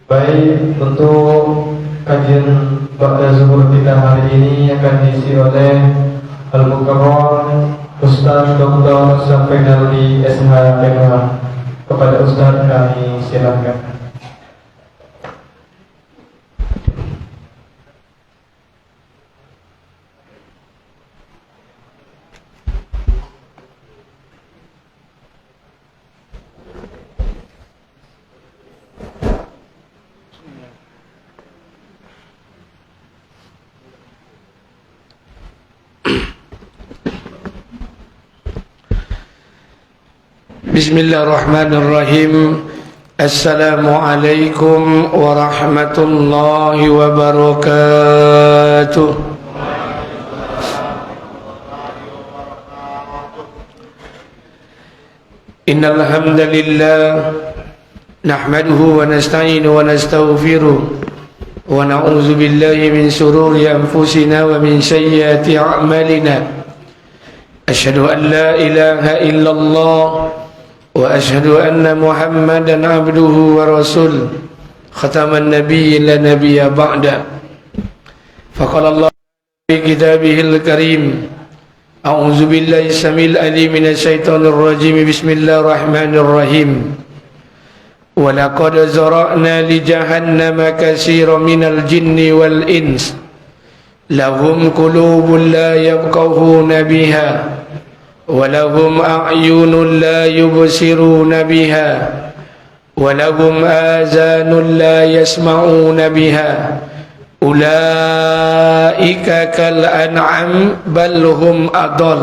Baik, untuk kajian Ba'da Zuhur kita hari ini akan diisi oleh Al-Mukarram Ustaz Dr. Syafrinaldi SHMH. Kepada Ustaz kami silakan. Bismillahirrahmanirrahim. Assalamualaikum warahmatullahi wabarakatuh. Innal hamdalillah nahmaduhu wa nasta'inuhu wa nastaghfiruh wa na'udzu billahi min shururi anfusina wa min sayyiati a'malina. Asyhadu an la ilaha illallah wa asyhadu anna Muhammadan abduhu wa rasul khataman nabiyyin la nabiyya ba'da. Faqala Allah fi kitabihil karim, a'udzu billahi samil alim minasy syaithanir rajim, bismillahirrahmanirrahim. Wa laqad zara'na li jahannama katsiran minal jinni wal ins lahum qulubun la yafqahuna biha ولهم أعين لا يبصرون بها ولهم آذان لا يسمعون بها أولئك كالأنعام بل هم أضل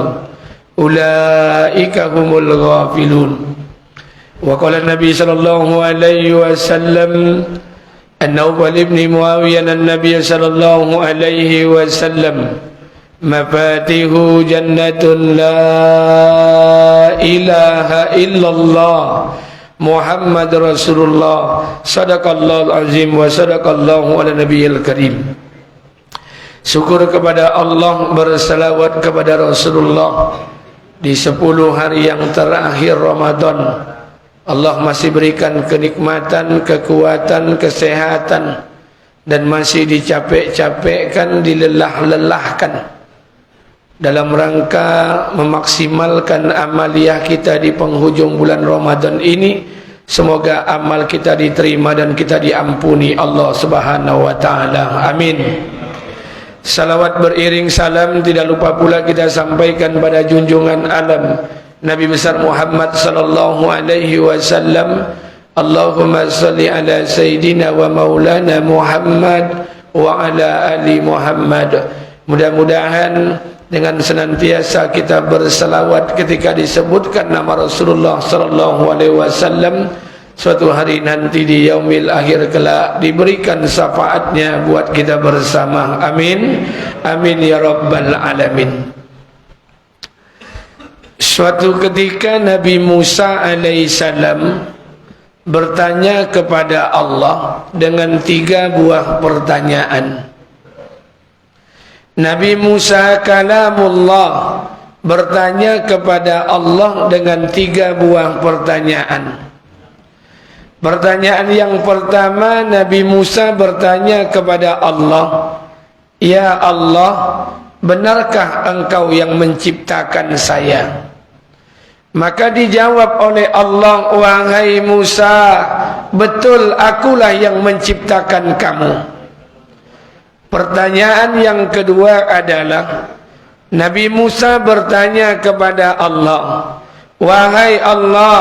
أولئك هم الغافلون. وقال النبي صلى الله عليه وسلم أن نوفل بن معاوية النبي صلى الله عليه وسلم Mafatihu jannatun la ilaha illallah Muhammad Rasulullah sadaqallahul azim wa sadaqallahu ala nabiyil karim. Syukur kepada Allah, bersalawat kepada Rasulullah di 10 hari yang terakhir Ramadan. Allah masih berikan kenikmatan, kekuatan, kesehatan, dan masih dicapek-capekkan, dilelah-lelahkan dalam rangka memaksimalkan amaliyah kita di penghujung bulan Ramadan ini. Semoga amal kita diterima dan kita diampuni Allah Subhanahu wa taala. Amin. Salawat beriring salam tidak lupa pula kita sampaikan pada junjungan alam Nabi besar Muhammad sallallahu alaihi wasallam. Allahumma salli ala sayyidina wa maulana Muhammad wa ala ali Muhammad. Mudah-mudahan dengan senantiasa kita berselawat ketika disebutkan nama Rasulullah sallallahu alaihi wasallam, suatu hari nanti di yaumil akhir kelak diberikan syafaatnya buat kita bersama. Amin. Amin ya rabbal alamin. Suatu ketika Nabi Musa alaihissalam bertanya kepada Allah dengan 3 buah pertanyaan. Nabi Musa kalamullah bertanya kepada Allah dengan 3 buah pertanyaan. Pertanyaan yang pertama, Nabi Musa bertanya kepada Allah, "Ya Allah, benarkah Engkau yang menciptakan saya?" Maka dijawab oleh Allah, "Wahai Musa, betul akulah yang menciptakan kamu." Pertanyaan yang kedua adalah Nabi Musa bertanya kepada Allah, "Wahai Allah,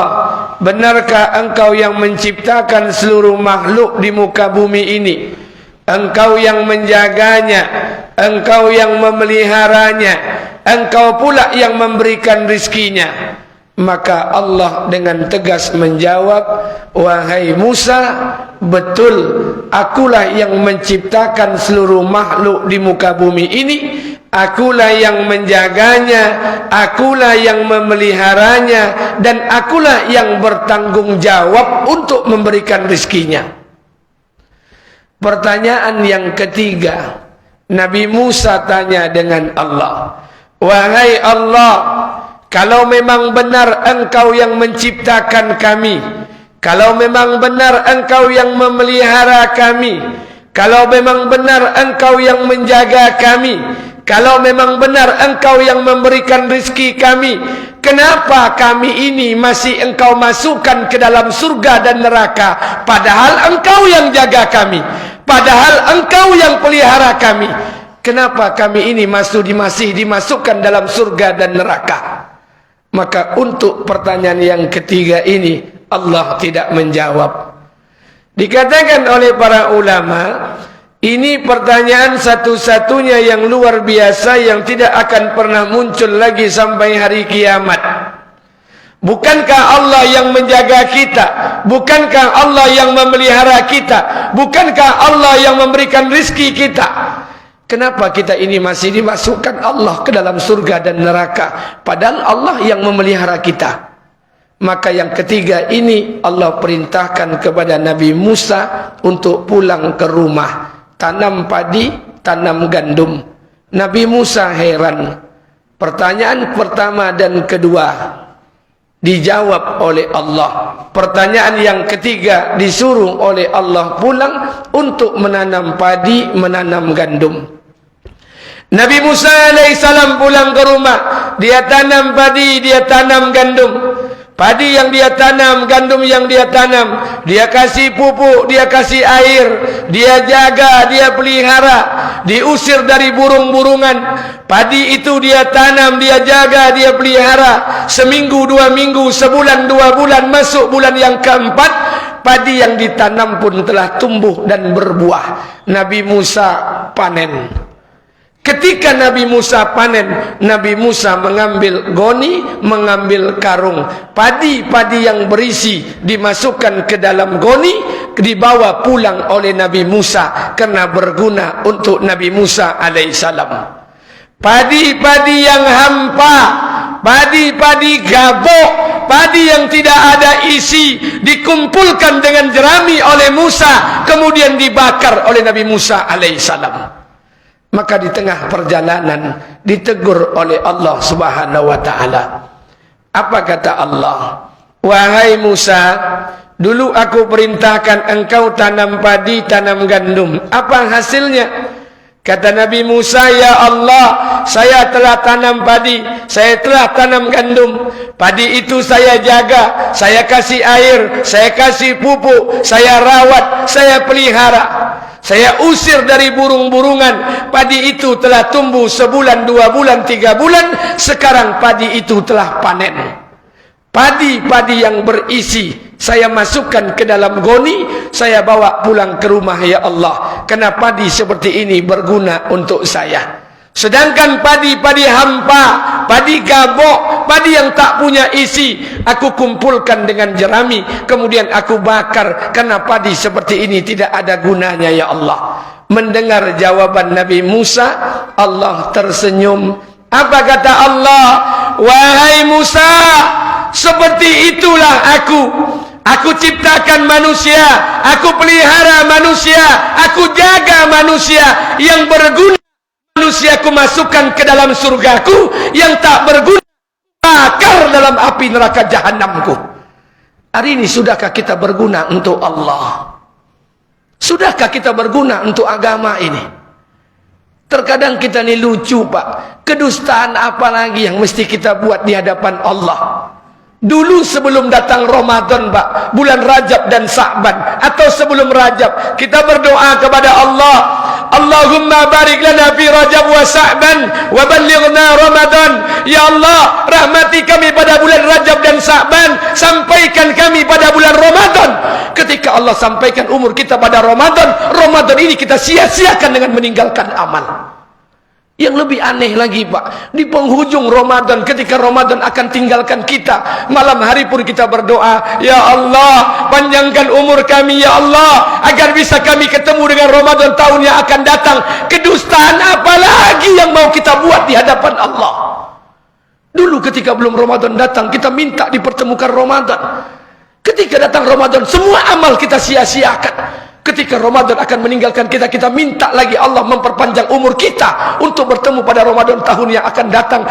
benarkah Engkau yang menciptakan seluruh makhluk di muka bumi ini? Engkau yang menjaganya, Engkau yang memeliharanya, Engkau pula yang memberikan rizkinya." Maka Allah dengan tegas menjawab, "Wahai Musa, betul akulah yang menciptakan seluruh makhluk di muka bumi ini. Akulah yang menjaganya, akulah yang memeliharanya, dan akulah yang bertanggung jawab untuk memberikan rizkinya." Pertanyaan yang ketiga, Nabi Musa tanya dengan Allah, "Wahai Allah, kalau memang benar Engkau yang menciptakan kami, Kalau memang benar engkau yang memelihara kami, kalau memang benar engkau yang menjaga kami, kalau memang benar engkau yang memberikan rezeki kami, kenapa kami ini masih engkau masukkan ke dalam surga dan neraka, padahal engkau yang jaga kami, padahal engkau yang pelihara kami? Kenapa kami ini masih dimasukkan dalam surga dan neraka? Maka untuk pertanyaan yang ketiga ini Allah tidak menjawab. Dikatakan oleh para ulama, ini pertanyaan satu-satunya yang luar biasa yang tidak akan pernah muncul lagi sampai hari kiamat. Bukankah Allah yang menjaga kita? Bukankah Allah yang memelihara kita? Bukankah Allah yang memberikan rezeki kita? Kenapa kita ini masih dimasukkan Allah ke dalam surga dan neraka, padahal Allah yang memelihara kita? Maka yang ketiga ini Allah perintahkan kepada Nabi Musa untuk pulang ke rumah, tanam padi, tanam gandum. Nabi Musa heran. Pertanyaan pertama dan kedua dijawab oleh Allah. Pertanyaan yang ketiga disuruh oleh Allah pulang untuk menanam padi, menanam gandum. Nabi Musa alaihissalam pulang ke rumah. Dia tanam padi, dia tanam gandum. Padi yang dia tanam, gandum yang dia tanam, dia kasih pupuk, dia kasih air, dia jaga, dia pelihara, diusir dari burung-burungan. Padi itu dia tanam, dia jaga, dia pelihara. Seminggu, 2 minggu, sebulan, 2 bulan, masuk bulan yang keempat, padi yang ditanam pun telah tumbuh dan berbuah. Nabi Musa panen. Ketika Nabi Musa panen, Nabi Musa mengambil goni, mengambil karung. Padi-padi yang berisi dimasukkan ke dalam goni, dibawa pulang oleh Nabi Musa karena berguna untuk Nabi Musa alaihissalam. Padi-padi yang hampa, padi-padi gabok, padi yang tidak ada isi, dikumpulkan dengan jerami oleh Musa, kemudian dibakar oleh Nabi Musa alaihissalam. Maka di tengah perjalanan ditegur oleh Allah Subhanahu wa taala. Apa kata Allah? Wahai Musa, dulu aku perintahkan engkau tanam padi, tanam gandum. Apa hasilnya? Kata Nabi Musa, ya Allah, saya telah tanam padi, saya telah tanam gandum. Padi itu saya jaga, saya kasih air, saya kasih pupuk, saya rawat, saya pelihara. Saya usir dari burung-burungan. Padi itu telah tumbuh sebulan, 2 bulan, 3 bulan. Sekarang padi itu telah panen. Padi-padi yang berisi saya masukkan ke dalam goni, saya bawa pulang ke rumah ya Allah. Karena padi seperti ini berguna untuk saya. Sedangkan padi-padi hampa, padi gabok, padi yang tak punya isi, aku kumpulkan dengan jerami, kemudian aku bakar. Karena padi seperti ini tidak ada gunanya ya Allah. Mendengar jawaban Nabi Musa, Allah tersenyum. Apa kata Allah? Wahai Musa, seperti itulah aku. Aku ciptakan manusia, aku pelihara manusia, aku jaga manusia. Yang berguna manusia aku masukkan ke dalam surgaku, yang tak berguna bakar dalam api neraka jahanamku. Hari ini sudahkah kita berguna untuk Allah? Sudahkah kita berguna untuk agama ini? Terkadang kita ini lucu Pak. Kedustaan apa lagi yang mesti kita buat di hadapan Allah? Dulu sebelum datang Ramadan Pak, bulan Rajab dan Sa'ban, atau sebelum Rajab, kita berdoa kepada Allah, Allahumma barik lana fi Rajab wa Sa'ban wa ballighna Ramadan. Ya Allah, rahmati kami pada bulan Rajab dan Sa'ban, sampaikan kami pada bulan Ramadan. Ketika Allah sampaikan umur kita pada Ramadan, Ramadan ini kita sia-siakan dengan meninggalkan amal. Yang lebih aneh lagi Pak, di penghujung Ramadan, ketika Ramadan akan tinggalkan kita, malam hari pun kita berdoa, ya Allah, panjangkan umur kami ya Allah, agar bisa kami ketemu dengan Ramadan tahun yang akan datang. Kedustaan apa lagi yang mau kita buat di hadapan Allah? Dulu ketika belum Ramadan datang, kita minta dipertemukan Ramadan. Ketika datang Ramadan, semua amal kita sia-siakan. Ketika Ramadan akan meninggalkan kita, kita minta lagi Allah memperpanjang umur kita untuk bertemu pada Ramadan tahun yang akan datang.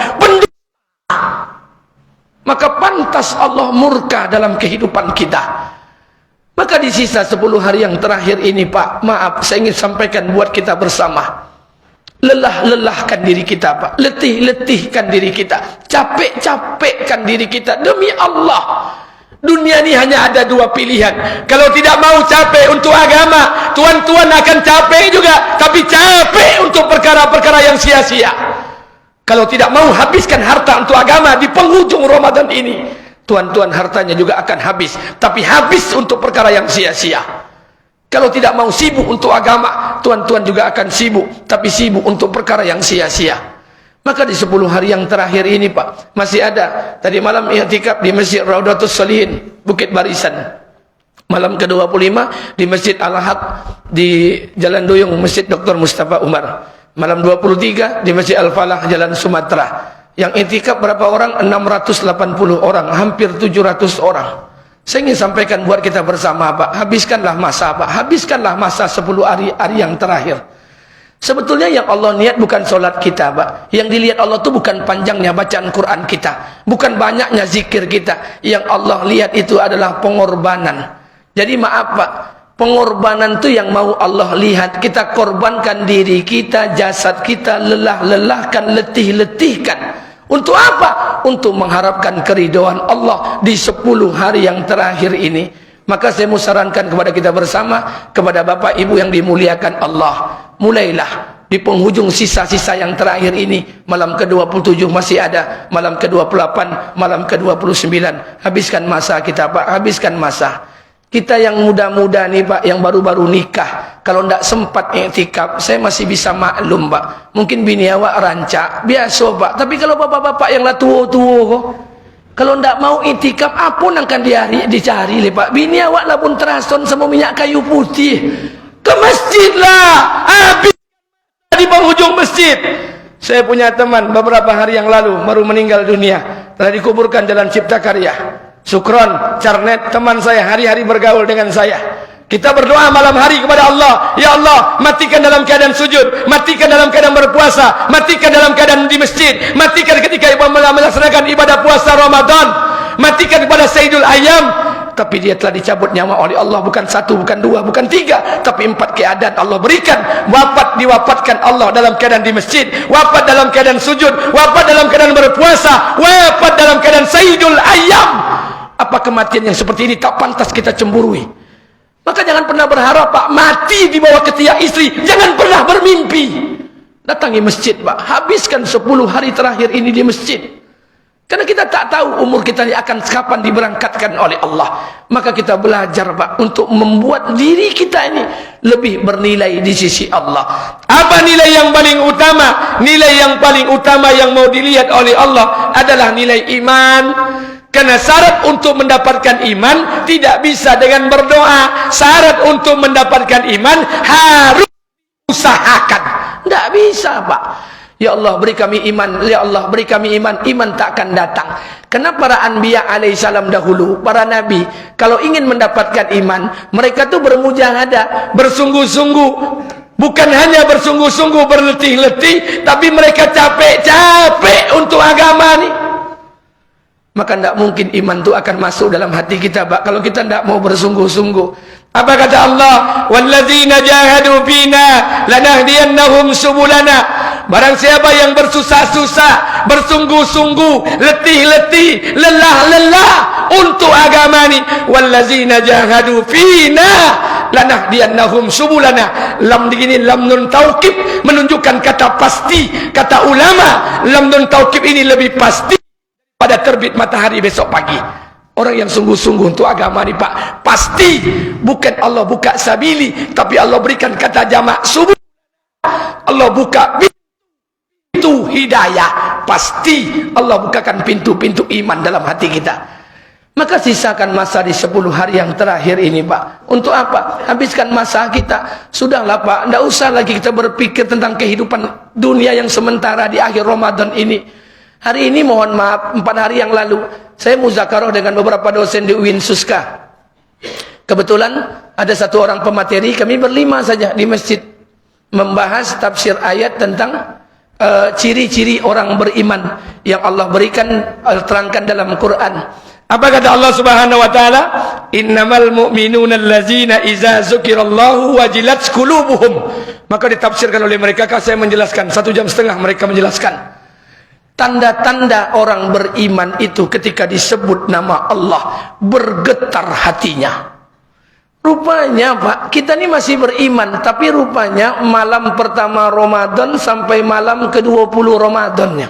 Maka pantas Allah murka dalam kehidupan kita. Maka di sisa 10 hari yang terakhir ini Pak, maaf saya ingin sampaikan buat kita bersama. Lelah-lelahkan diri kita Pak, letih-letihkan diri kita, capek-capekkan diri kita demi Allah. Dunia ini hanya ada 2 pilihan. Kalau tidak mau capek untuk agama, tuan-tuan akan capek juga, tapi capek untuk perkara-perkara yang sia-sia. Kalau tidak mau habiskan harta untuk agama di penghujung Ramadan ini, tuan-tuan hartanya juga akan habis, tapi habis untuk perkara yang sia-sia. Kalau tidak mau sibuk untuk agama, tuan-tuan juga akan sibuk, tapi sibuk untuk perkara yang sia-sia. Maka di 10 hari yang terakhir ini Pak, masih ada. Tadi malam i'tikaf di Masjid Raudatus Shalihin, Bukit Barisan. Malam ke-25 di Masjid Al-Haq di Jalan Duyung, Masjid Dr. Mustafa Umar. Malam 23 di Masjid Al-Falah, Jalan Sumatera. Yang i'tikaf berapa orang? 680 orang, hampir 700 orang. Saya ingin sampaikan buat kita bersama Pak, habiskanlah masa Pak, habiskanlah masa 10 hari yang terakhir. Sebetulnya yang Allah niat bukan solat kita Pak. Yang dilihat Allah itu bukan panjangnya bacaan Quran kita, bukan banyaknya zikir kita. Yang Allah lihat itu adalah pengorbanan. Jadi maaf Pak, pengorbanan itu yang mau Allah lihat. Kita korbankan diri kita, jasad kita, lelah-lelahkan, letih-letihkan. Untuk apa? Untuk mengharapkan keridhaan Allah di 10 hari yang terakhir ini. Maka saya mau sarankan kepada kita bersama, kepada Bapak Ibu yang dimuliakan Allah, mulailah di penghujung sisa-sisa yang terakhir ini. Malam ke-27 masih ada, malam ke-28, malam ke-29. Habiskan masa kita Pak, habiskan masa. Kita yang muda-muda nih Pak, yang baru-baru nikah, kalau tidak sempat i'tikaf, saya masih bisa maklum Pak. Mungkin bini awak rancak, biasa Pak. Tapi kalau bapak-bapak yang lah tua-tua, kalau tidak mau i'tikaf, apa pun akan dicari le Pak. Bini awak lah pun terason sama minyak kayu putih. Ke masjid lah, habis di penghujung masjid. Saya punya teman beberapa hari yang lalu baru meninggal dunia, telah dikuburkan Jalan Cipta Karya. Sukron, Carnet, teman saya hari-hari bergaul dengan saya. Kita berdoa malam hari kepada Allah, ya Allah, matikan dalam keadaan sujud, matikan dalam keadaan berpuasa, matikan dalam keadaan di masjid, matikan ketika melaksanakan ibadah puasa Ramadan, matikan kepada Sayyidul Ayyam. Tapi dia telah dicabut nyawa oleh Allah, bukan 1, bukan 2, bukan 3, tapi 4 keadaan Allah berikan. Wafat, diwafatkan Allah dalam keadaan di masjid, wafat dalam keadaan sujud, wafat dalam keadaan berpuasa, wafat dalam keadaan Sayyidul Ayyam. Apa kematian yang seperti ini tak pantas kita cemburui? Maka jangan pernah berharap Pak mati di bawah ketiak istri. Jangan pernah bermimpi. Datangi masjid Pak, habiskan 10 hari terakhir ini di masjid. Karena kita tak tahu umur kita ini akan kapan diberangkatkan oleh Allah. Maka kita belajar Pak untuk membuat diri kita ini lebih bernilai di sisi Allah. Apa nilai yang paling utama? Nilai yang paling utama yang mau dilihat oleh Allah adalah nilai iman. Karena syarat untuk mendapatkan iman tidak bisa dengan berdoa. Syarat untuk mendapatkan iman harus usahakan. Tidak bisa Pak. Ya Allah beri kami iman, ya Allah beri kami iman. Iman tak akan datang. Karena para anbiya alaihissalam dahulu, para nabi, kalau ingin mendapatkan iman, mereka tuh bermujahadah, bersungguh-sungguh. Bukan hanya bersungguh-sungguh, berletih-letih, tapi mereka capek-capek untuk agama nih. Maka tidak mungkin iman itu akan masuk dalam hati kita Pak, kalau kita tidak mau bersungguh-sungguh. Apa kata Allah? Walladzina jahadu fina lanahdiyannahum subulana. Barang siapa yang bersusah-susah, bersungguh-sungguh, letih-letih, lelah-lelah untuk agama ini, walladzina jahadu fina lanahdiyannahum subulana. Lam begini, lam nun taukib, menunjukkan kata pasti. Kata ulama, lam nun taukib ini lebih pasti pada terbit matahari besok pagi. Orang yang sungguh-sungguh untuk agama ini Pak, pasti. Bukan Allah buka sabili, tapi Allah berikan kata jamak subul. Allah buka pintu hidayah. Pasti Allah bukakan pintu-pintu iman dalam hati kita. Maka sisakan masa di 10 hari yang terakhir ini Pak. Untuk apa? Habiskan masa kita. Sudahlah Pak, tidak usah lagi kita berpikir tentang kehidupan dunia yang sementara di akhir Ramadan ini. Hari ini mohon maaf, 4 hari yang lalu saya muzakarah dengan beberapa dosen di UIN Suska. Kebetulan ada satu orang pemateri, kami berlima saja di masjid membahas tafsir ayat tentang ciri-ciri orang beriman yang Allah berikan, terangkan dalam Quran. Apa kata Allah Subhanahu wa taala? Innamal mu'minuna allazina idza dzukirallahu wajilat qulubuhum. Maka ditafsirkan oleh mereka, saya menjelaskan 1,5 jam mereka menjelaskan. Tanda-tanda orang beriman itu ketika disebut nama Allah bergetar hatinya. Rupanya Pak, kita ini masih beriman, tapi rupanya malam pertama Ramadan sampai malam ke-20 Ramadannya,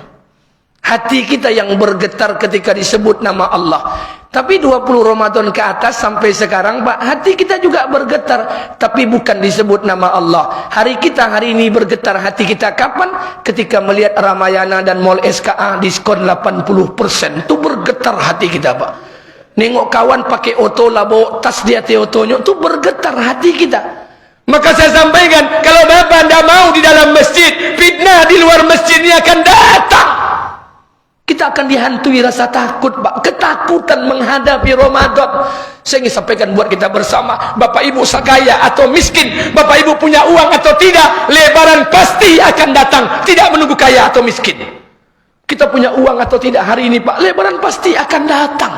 hati kita yang bergetar ketika disebut nama Allah. Tapi 20 Ramadan ke atas sampai sekarang Pak, hati kita juga bergetar, tapi bukan disebut nama Allah. Hari kita hari ini bergetar hati kita kapan? Ketika melihat Ramayana dan Mall SKA diskon 80%. Itu bergetar hati kita Pak. Nengok kawan pakai oto lah, bawa tas di atas otonya, itu bergetar hati kita. Maka saya sampaikan, kalau Bapak tidak mau di dalam masjid, fitnah di luar masjid ini akan datang. Kita akan dihantui rasa takut Pak, ketakutan menghadapi Ramadan. Saya ingin sampaikan buat kita bersama, Bapak Ibu kaya atau miskin, Bapak Ibu punya uang atau tidak, lebaran pasti akan datang, tidak menunggu kaya atau miskin. Kita punya uang atau tidak hari ini Pak, lebaran pasti akan datang.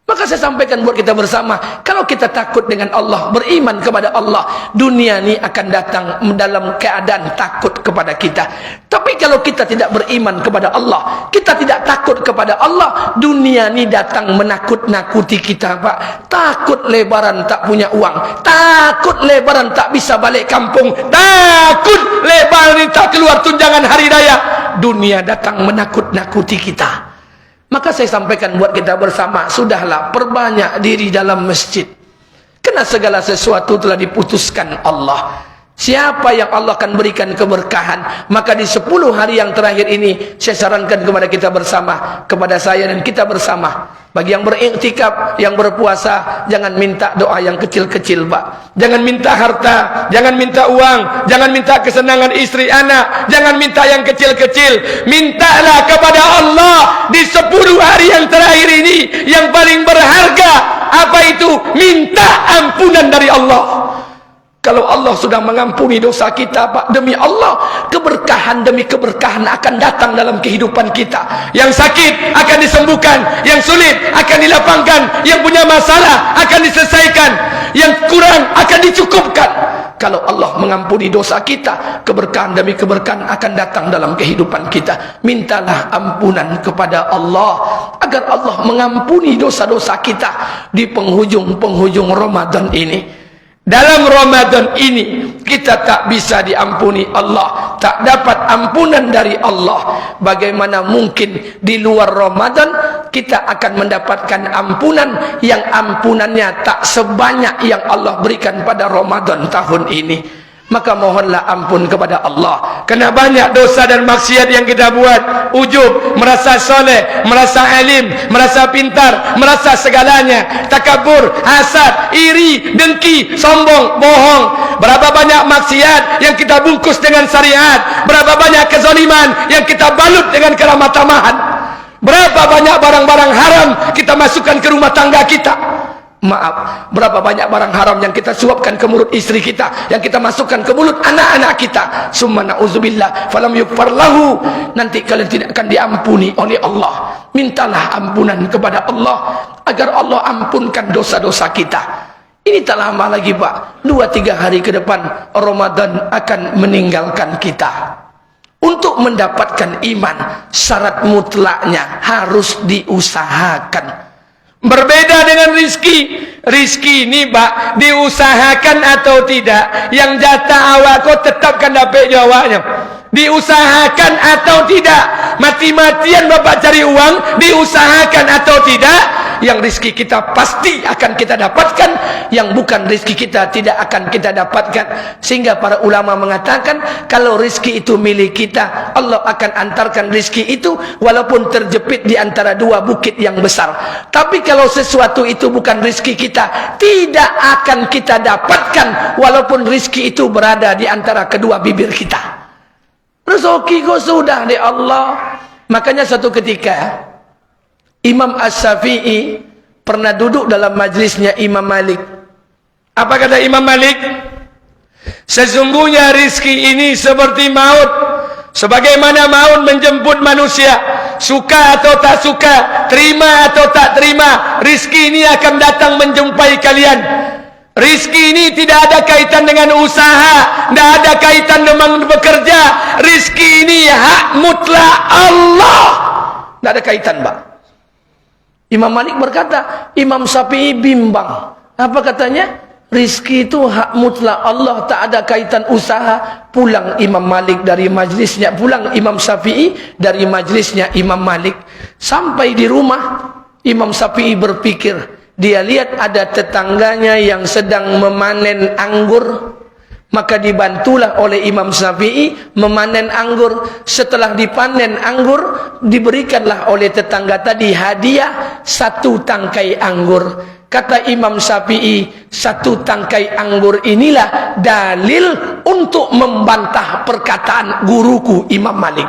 Maka saya sampaikan buat kita bersama, kalau kita takut dengan Allah, beriman kepada Allah, dunia ini akan datang dalam keadaan takut kepada kita. Tapi kalau kita tidak beriman kepada Allah, kita tidak takut kepada Allah, dunia ini datang menakut-nakuti kita Pak. Takut lebaran tak punya uang, takut lebaran tak bisa balik kampung, takut lebaran ini tak keluar tunjangan hari raya. Dunia datang menakut-nakuti kita. Maka saya sampaikan buat kita bersama, sudahlah perbanyak diri dalam masjid. Karena segala sesuatu telah diputuskan Allah. Siapa yang Allah akan berikan keberkahan, maka di 10 hari yang terakhir ini saya sarankan kepada kita bersama, kepada saya dan kita bersama, bagi yang beriktikaf, yang berpuasa, jangan minta doa yang kecil-kecil Pak. Jangan minta harta, jangan minta uang, jangan minta kesenangan istri anak, jangan minta yang kecil-kecil. Mintalah kepada Allah di 10 hari yang terakhir ini, yang paling berharga. Apa itu? Minta ampunan dari Allah. Kalau Allah sudah mengampuni dosa kita Pak, demi Allah, keberkahan demi keberkahan akan datang dalam kehidupan kita. Yang sakit akan disembuhkan, yang sulit akan dilapangkan, yang punya masalah akan diselesaikan, yang kurang akan dicukupkan. Kalau Allah mengampuni dosa kita, keberkahan demi keberkahan akan datang dalam kehidupan kita. Mintalah ampunan kepada Allah agar Allah mengampuni dosa-dosa kita di penghujung-penghujung Ramadan ini. Dalam Ramadan ini kita tak bisa diampuni Allah, tak dapat ampunan dari Allah. Bagaimana mungkin di luar Ramadan kita akan mendapatkan ampunan yang ampunannya tak sebanyak yang Allah berikan pada Ramadan tahun ini? Maka mohonlah ampun kepada Allah, karena banyak dosa dan maksiat yang kita buat. Ujub, merasa soleh, merasa alim, merasa pintar, merasa segalanya. Takabur, hasad, iri, dengki, sombong, bohong. Berapa banyak maksiat yang kita bungkus dengan syariat. Berapa banyak kezaliman yang kita balut dengan keramat tamahan. Berapa banyak barang-barang haram kita masukkan ke rumah tangga kita. Maaf, berapa banyak barang haram yang kita suapkan ke mulut istri kita, yang kita masukkan ke mulut anak-anak kita. Summa na'udzubillah falam yukfar lahu. Nanti kalian tidak akan diampuni oleh Allah. Mintalah ampunan kepada Allah agar Allah ampunkan dosa-dosa kita. Ini tak lama lagi Pak, 2-3 hari ke depan Ramadan akan meninggalkan kita. Untuk mendapatkan iman, syarat mutlaknya harus diusahakan. Berbeda dengan rizki. Rizki ini Pak, diusahakan atau tidak, yang jatah awak kau tetapkan dapat jawabnya. Diusahakan atau tidak, mati-matian Bapak cari uang, diusahakan atau tidak, yang rizki kita pasti akan kita dapatkan, yang bukan rizki kita tidak akan kita dapatkan. Sehingga para ulama mengatakan, kalau rizki itu milik kita, Allah akan antarkan rizki itu walaupun terjepit di antara 2 bukit yang besar. Tapi kalau sesuatu itu bukan rizki kita, tidak akan kita dapatkan walaupun rizki itu berada di antara kedua bibir kita. Rezeki kau sudah di Allah. Makanya satu ketika Imam Asy-Syafi'i pernah duduk dalam majlisnya Imam Malik. Apa kata Imam Malik? Sesungguhnya rizki ini seperti maut. Sebagaimana maut menjemput manusia, suka atau tak suka, terima atau tak terima, rizki ini akan datang menjumpai kalian. Rizki ini tidak ada kaitan dengan usaha, tidak ada kaitan dengan bekerja. Rizki ini hak mutlak Allah, tidak ada kaitan, Pak. Imam Malik berkata, Imam Syafi'i bimbang. Apa katanya? Rizki itu hak mutlak Allah, tak ada kaitan usaha. Pulang Imam Malik dari majlisnya, pulang Imam Syafi'i dari majlisnya Imam Malik. Sampai di rumah, Imam Syafi'i berpikir, dia lihat ada tetangganya yang sedang memanen anggur. Maka dibantulah oleh Imam Syafi'i memanen anggur. Setelah dipanen anggur, diberikanlah oleh tetangga tadi hadiah 1 tangkai anggur. Kata Imam Syafi'i, 1 tangkai anggur inilah dalil untuk membantah perkataan guruku Imam Malik.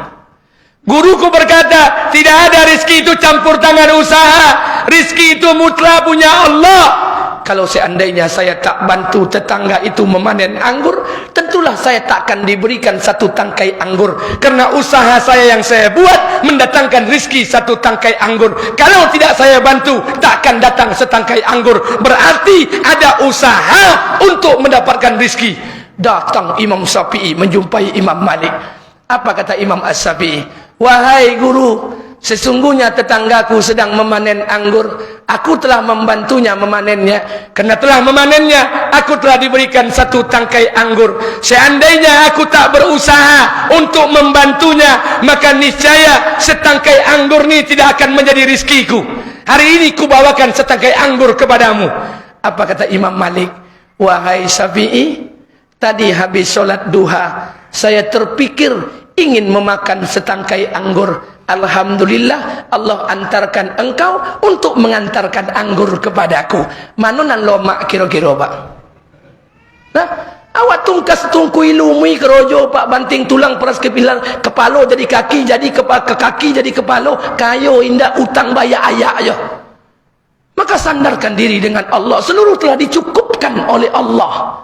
Guruku berkata, tidak ada rizki itu campur tangan usaha. Rizki itu mutlak punya Allah. Kalau seandainya saya tak bantu tetangga itu memanen anggur, tentulah saya takkan diberikan 1 tangkai anggur. Karena usaha saya yang saya buat mendatangkan rizki 1 tangkai anggur. Kalau tidak saya bantu, takkan datang setangkai anggur. Berarti ada usaha untuk mendapatkan rizki. Datang Imam Syafi'i menjumpai Imam Malik. Apa kata Imam As-Syafi'i? Wahai guru, sesungguhnya tetanggaku sedang memanen anggur. Aku telah membantunya memanennya. Karena telah memanennya, aku telah diberikan 1 tangkai anggur. Seandainya aku tak berusaha untuk membantunya, maka niscaya setangkai anggur ini tidak akan menjadi rizkiku. Hari ini kubawakan setangkai anggur kepadamu. Apa kata Imam Malik? Wahai Syafi'i, tadi habis sholat duha, saya terpikir ingin memakan setangkai anggur. Alhamdulillah Allah antarkan engkau untuk mengantarkan anggur kepadaku. Manunan lo mak kira-kira, Pak? Nah, awak tungkas tungkui lumui kerojo, Pak, banting tulang peras kepilar, kepala jadi kaki, jadi kaki jadi kepala, kayo indah utang bayar ayak ayo. Maka sandarkan diri dengan Allah, seluruh telah dicukupkan oleh Allah.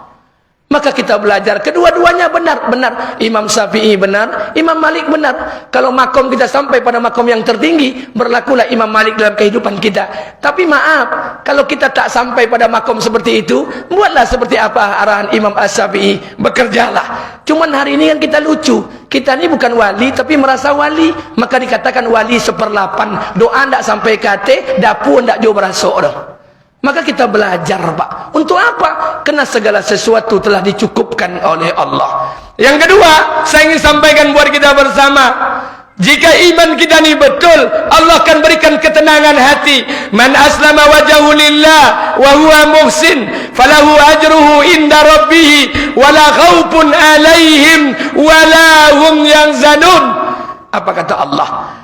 Maka kita belajar kedua-duanya benar. Imam Syafi'i benar, Imam Malik benar. Kalau makom kita sampai pada makom yang tertinggi, berlakulah Imam Malik dalam kehidupan kita. Tapi maaf, kalau kita tak sampai pada makom seperti itu, buatlah seperti apa arahan Imam As-Syafi'i, bekerjalah. Cuman hari ini kan kita lucu. Kita ini bukan wali tapi merasa wali, maka dikatakan wali 1/8. Doa ndak sampai kate, dapur ndak jauh berasuk dah. Maka kita belajar, Pak. Untuk apa? Karena segala sesuatu telah dicukupkan oleh Allah. Yang kedua, saya ingin sampaikan buat kita bersama. Jika iman kita ini betul, Allah akan berikan ketenangan hati. Man aslama wajhahu lillah wa huwa muhsin, falahu ajruhu inda rabbih, wala khaufun alaihim wala hum yahzanun. Apa kata Allah?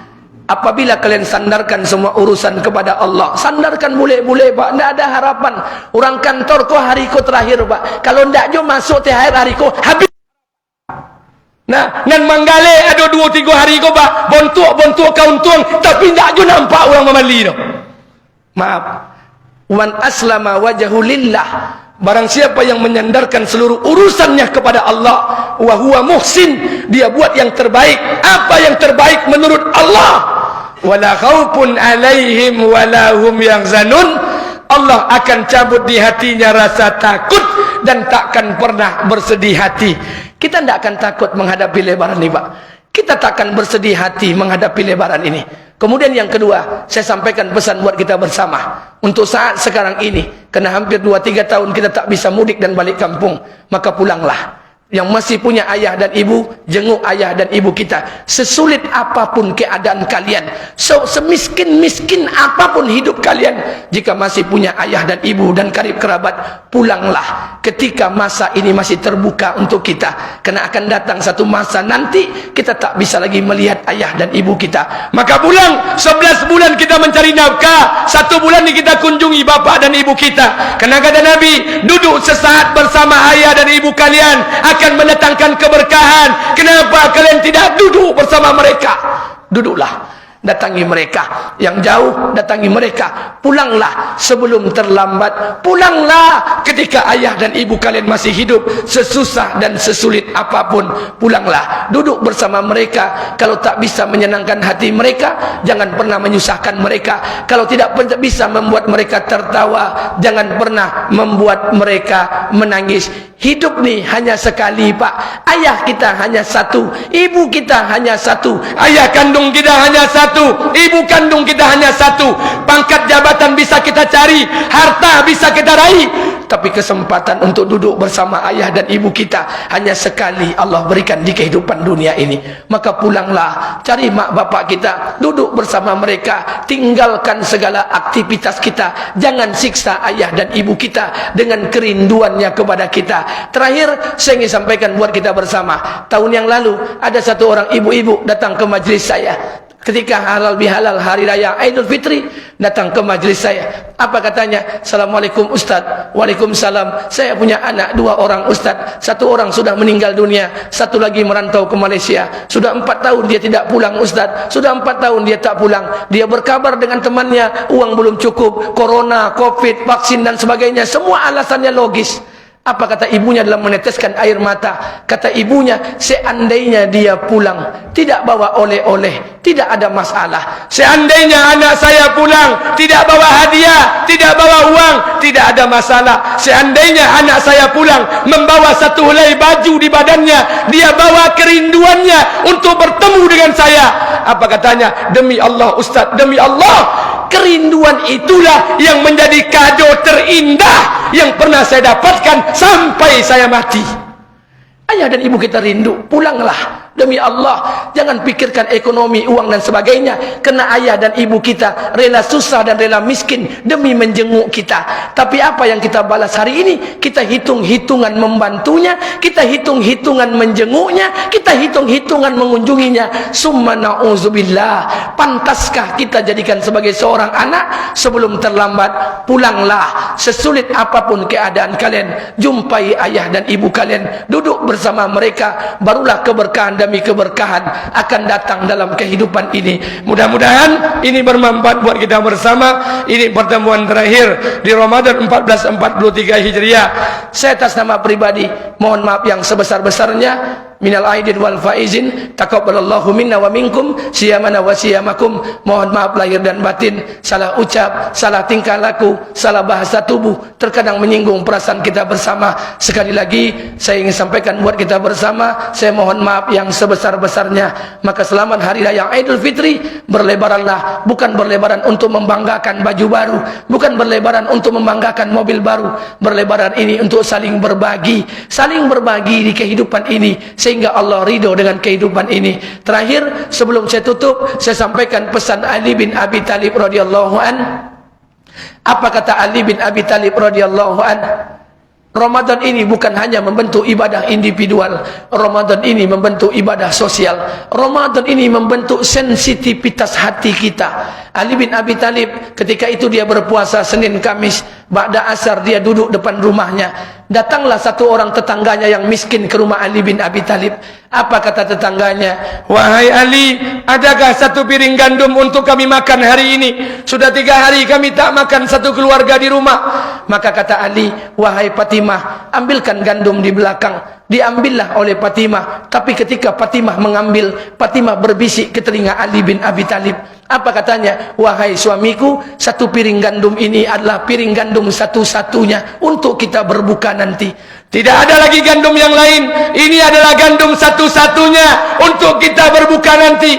Apabila kalian sandarkan semua urusan kepada Allah, sandarkan boleh-boleh, Pak, tidak ada harapan. Orang kantor kau hari kau terakhir, Pak. Kalau tidak jo masuk terakhir hari kau habis. Nah, ngan manggale ada 2-3 hari kau, Pak. Bontuk kau untung, tapi tidak jo nampak orang memali no. Maaf. Wan aslama wajhahu lillah. Barang siapa yang menyandarkan seluruh urusannya kepada Allah, wa huwa muhsin, dia buat yang terbaik. Apa yang terbaik menurut Allah? Wala khaufun alaihim wala hum yahzanun. Allah akan cabut di hatinya rasa takut dan takkan pernah bersedih hati. Kita tidak akan takut menghadapi lebaran ini, Pak. Kita takkan bersedih hati menghadapi lebaran ini. Kemudian yang kedua, saya sampaikan pesan buat kita bersama. Untuk saat sekarang ini, karena hampir 2-3 tahun kita tak bisa mudik dan balik kampung, maka pulanglah. Yang masih punya ayah dan ibu, jenguk ayah dan ibu kita. Sesulit apapun keadaan kalian, semiskin-miskin apapun hidup kalian, jika masih punya ayah dan ibu dan karib kerabat, pulanglah ketika masa ini masih terbuka untuk kita. Karena akan datang satu masa nanti kita tak bisa lagi melihat ayah dan ibu kita. Maka pulang. 11 bulan kita mencari nafkah, 1 bulan ini kita kunjungi bapak dan ibu kita. Karena kata Nabi, duduk sesaat bersama ayah dan ibu kalian akan mendatangkan keberkahan. Kenapa kalian tidak duduk bersama mereka? Duduklah. datangi mereka. Yang jauh, datangi mereka. Pulanglah sebelum terlambat. Pulanglah ketika ayah dan ibu kalian masih hidup. Sesusah dan sesulit apapun, pulanglah. Duduk bersama mereka. Kalau tak bisa menyenangkan hati mereka, jangan pernah menyusahkan mereka. Kalau tidak bisa membuat mereka tertawa, jangan pernah membuat mereka menangis. Hidup nih hanya sekali, Pak. Ayah kita hanya satu, ibu kita hanya satu. Ayah kandung kita hanya satu, ibu kandung kita hanya satu. Pangkat jabatan bisa kita cari, harta bisa kita raih, tapi kesempatan untuk duduk bersama ayah dan ibu kita hanya sekali Allah berikan di kehidupan dunia ini. Maka pulanglah, cari mak bapak kita, duduk bersama mereka, tinggalkan segala aktivitas kita. Jangan siksa ayah dan ibu kita dengan kerinduannya kepada kita. Terakhir saya ingin sampaikan buat kita bersama. Tahun yang lalu ada satu orang ibu-ibu datang ke majlis saya. Ketika halal bihalal hari raya Idul Fitri, datang ke majlis saya. Apa katanya? Assalamualaikum Ustaz. Waalaikumsalam. Saya punya anak 2 orang Ustaz. 1 orang sudah meninggal dunia, 1 lagi merantau ke Malaysia. Sudah 4 tahun dia tidak pulang Ustaz. Sudah 4 tahun dia tak pulang. Dia berkabar dengan temannya, uang belum cukup, corona, covid, vaksin dan sebagainya. Semua alasannya logis. Apa kata ibunya dalam meneteskan air mata? Kata ibunya, seandainya dia pulang tidak bawa oleh-oleh, tidak ada masalah. Seandainya anak saya pulang tidak bawa hadiah, tidak bawa uang, tidak ada masalah. Seandainya anak saya pulang membawa 1 helai baju di badannya, dia bawa kerinduannya untuk bertemu dengan saya. Apa katanya? Demi Allah Ustaz, demi Allah, kerinduan itulah yang menjadi kado terindah yang pernah saya dapatkan sampai saya mati. Ayah dan ibu kita rindu, pulanglah. Demi Allah, jangan pikirkan ekonomi, uang dan sebagainya. Karena ayah dan ibu kita rela susah dan rela miskin demi menjenguk kita. Tapi apa yang kita balas hari ini? Kita hitung-hitungan membantunya, kita hitung-hitungan menjenguknya, kita hitung-hitungan mengunjunginya. Summa na'udzubillah. Pantaskah kita jadikan sebagai seorang anak? Sebelum terlambat, pulanglah. Sesulit apapun keadaan kalian, jumpai ayah dan ibu kalian, duduk bersama mereka, barulah keberkahan demi keberkahan akan datang dalam kehidupan ini. Mudah-mudahan ini bermanfaat buat kita bersama. Ini pertemuan terakhir di Ramadan 1443 Hijriah. Saya atas nama pribadi mohon maaf yang sebesar-besarnya. Minal aidin wal faizin, taqabbalallahu minna wa minkum, siyamana wa siyamakum. Mohon maaf lahir dan batin, salah ucap, salah tingkah laku, salah bahasa tubuh, terkadang menyinggung perasaan kita bersama. Sekali lagi saya ingin sampaikan buat kita bersama, saya mohon maaf yang sebesar-besarnya. Maka selamat hari raya Idul Fitri. Berlebaranlah, bukan berlebaran untuk membanggakan baju baru, bukan berlebaran untuk membanggakan mobil baru. Berlebaran ini untuk saling berbagi di kehidupan ini, sehingga Allah ridho dengan kehidupan ini. Terakhir, sebelum saya tutup, saya sampaikan pesan Ali bin Abi Thalib radhiyallahu an. Apa kata Ali bin Abi Thalib radhiyallahu an? Ramadan ini bukan hanya membentuk ibadah individual, Ramadan ini membentuk ibadah sosial. Ramadan ini membentuk sensitivitas hati kita. Ali bin Abi Thalib ketika itu dia berpuasa Senin Kamis, ba'da asar dia duduk depan rumahnya. Datanglah satu orang tetangganya yang miskin ke rumah Ali bin Abi Thalib. Apa kata tetangganya? Wahai Ali, adakah 1 piring gandum untuk kami makan hari ini? Sudah 3 hari kami tak makan satu keluarga di rumah. Maka kata Ali, wahai Fatimah, ambilkan gandum di belakang. Diambillah oleh Fatimah. Tapi ketika Fatimah mengambil, Fatimah berbisik ke telinga Ali bin Abi Thalib. Apa katanya? Wahai suamiku, 1 piring gandum ini adalah piring gandum satu-satunya untuk kita berbuka nanti. Tidak ada lagi gandum yang lain. Ini adalah gandum satu-satunya untuk kita berbuka nanti.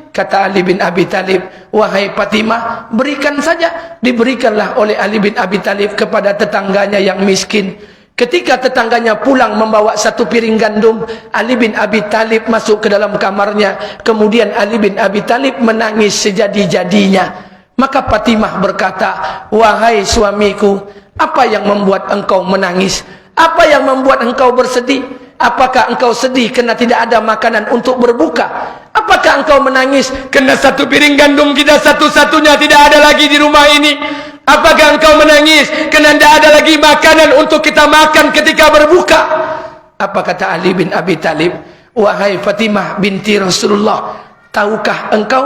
Kata Ali bin Abi Thalib, wahai Fatimah, berikan saja. Diberikanlah oleh Ali bin Abi Thalib kepada tetangganya yang miskin. Ketika tetangganya pulang membawa 1 piring gandum, Ali bin Abi Thalib masuk ke dalam kamarnya. Kemudian Ali bin Abi Thalib menangis sejadi-jadinya. Maka Fatimah berkata, wahai suamiku, apa yang membuat engkau menangis? Apa yang membuat engkau bersedih? Apakah engkau sedih kerana tidak ada makanan untuk berbuka? Apakah engkau menangis kerana 1 piring gandum kita satu-satunya tidak ada lagi di rumah ini? Apakah engkau menangis kerana tidak ada lagi makanan untuk kita makan ketika berbuka? Apa kata Ali bin Abi Thalib? Wahai Fatimah binti Rasulullah, tahukah engkau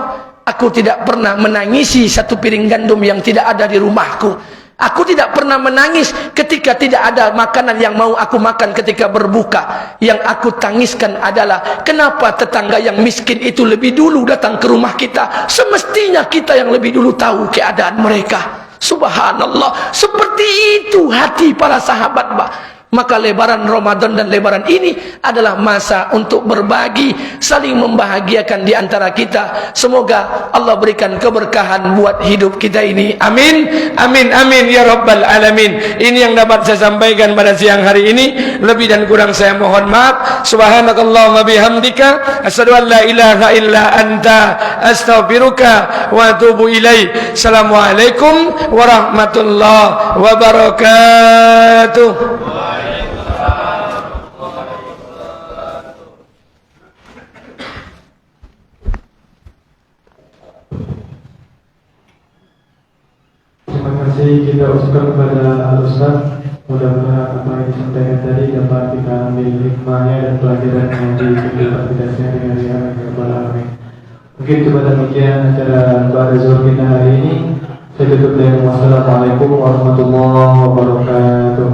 Aku tidak pernah menangisi satu piring gandum yang tidak ada di rumahku. Aku tidak pernah menangis ketika tidak ada makanan yang mau aku makan ketika berbuka. Yang aku tangiskan adalah kenapa tetangga yang miskin itu lebih dulu datang ke rumah kita. Semestinya kita yang lebih dulu tahu keadaan mereka. Subhanallah. Seperti itu hati para sahabat, Pak. Maka lebaran Ramadan dan lebaran ini adalah masa untuk berbagi, saling membahagiakan di antara kita. Semoga Allah berikan keberkahan buat hidup kita ini. Amin. Amin. Amin ya rabbal alamin. Ini yang dapat saya sampaikan pada siang hari ini. Lebih dan kurang saya mohon maaf. Subhanakallahumma bihamdika asyhadu an la ilaha illa anta astaghfiruka wa atubu ilaik. Assalamualaikum warahmatullahi wabarakatuh. Terima kasih kita ucapkan kepada Al-Ustaz. Mudah-mudahan apa yang disampaikan tadi dapat kita ambil hikmahnya dan pelajarannya di kehidupan kita sehari-hari. Amin. Mungkin kepada demikian acara Ba'da Zuhur kita hari ini. Saya tutup dengan wassalamualaikum warahmatullahi wabarakatuh.